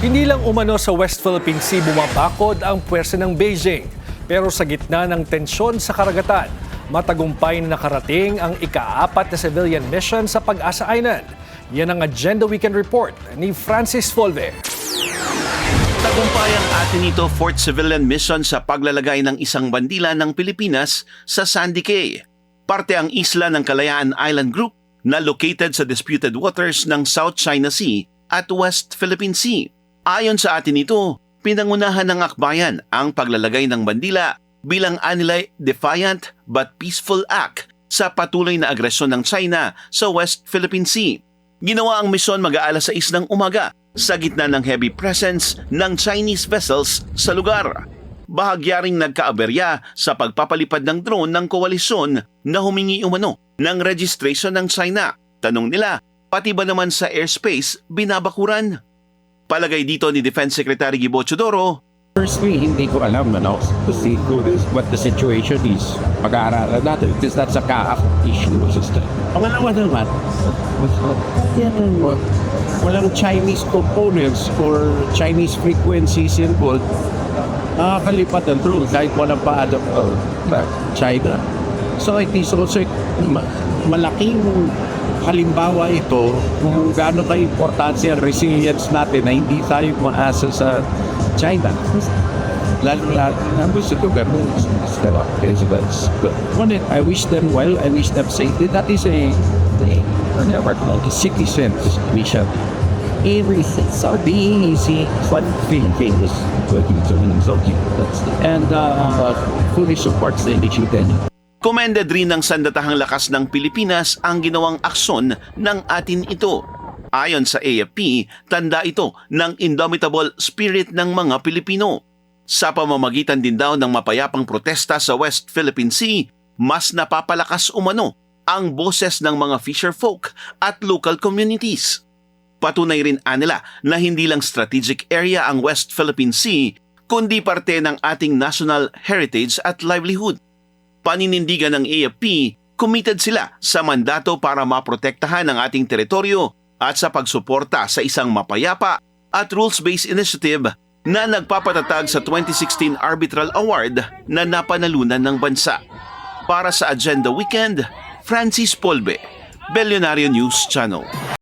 Hindi lang umano sa West Philippine Sea bumabakod ang puwersa ng Beijing. Pero sa gitna ng tensyon sa karagatan, matagumpay na nakarating ang ika-4 na civilian mission sa Pag-asa Island. Yan ang Agenda Weekend Report ni Francis Volve. Tagumpay ang atin ito fourth civilian mission sa paglalagay ng isang bandila ng Pilipinas sa Sandy Cay. Parte ang isla ng Kalayaan Island Group na located sa disputed waters ng South China Sea at West Philippine Sea. Ayon sa atin ito, pinangunahan ng akbayan ang paglalagay ng bandila bilang anilay defiant but peaceful act sa patuloy na agresyon ng China sa West Philippine Sea. Ginawa ang misyon mag-aalas 6 ng umaga sa gitna ng heavy presence ng Chinese vessels sa lugar. Bahagya ring nagkaaberya sa pagpapalipad ng drone ng koalisyon na humingi umano ng registration ng China. Tanong nila, pati ba naman sa airspace binabakuran? Palagay dito ni Defense Secretary Gibo Chodoro, Firstly, hindi ko alam kasi what the situation is. Pag-aaralan natin because that's a CAAF issue. Pangalawa naman, walang Chinese components or Chinese frequencies involved. Nakakalipat ang drone kahit walang paadap China. So it is also malaking halimbawa ito kung gaano ka-importansya ang resilience natin na hindi tayo maasa sa China. Lalo-lalo na gusto ko gano'n. I wish them well, I wish them safety. That is a citizens mission. Everything so easy, fun things. And fully supports the initiative. commended rin ng sandatahang lakas ng Pilipinas ang ginawang aksyon ng atin ito. Ayon sa AFP, tanda ito ng indomitable spirit ng mga Pilipino. Sa pamamagitan din daw ng mapayapang protesta sa West Philippine Sea, mas napapalakas umano ang boses ng mga fisherfolk at local communities. Patunay rin anila na hindi lang strategic area ang West Philippine Sea, kundi parte ng ating national heritage at livelihood. Paninindigan ng AFP, committed sila sa mandato para maprotektahan ang ating teritoryo at sa pagsuporta sa isang mapayapa at rules-based initiative na nagpapatatag sa 2016 Arbitral Award na napanalunan ng bansa. Para sa Agenda Weekend, Francis Polbe, Bellionario News Channel.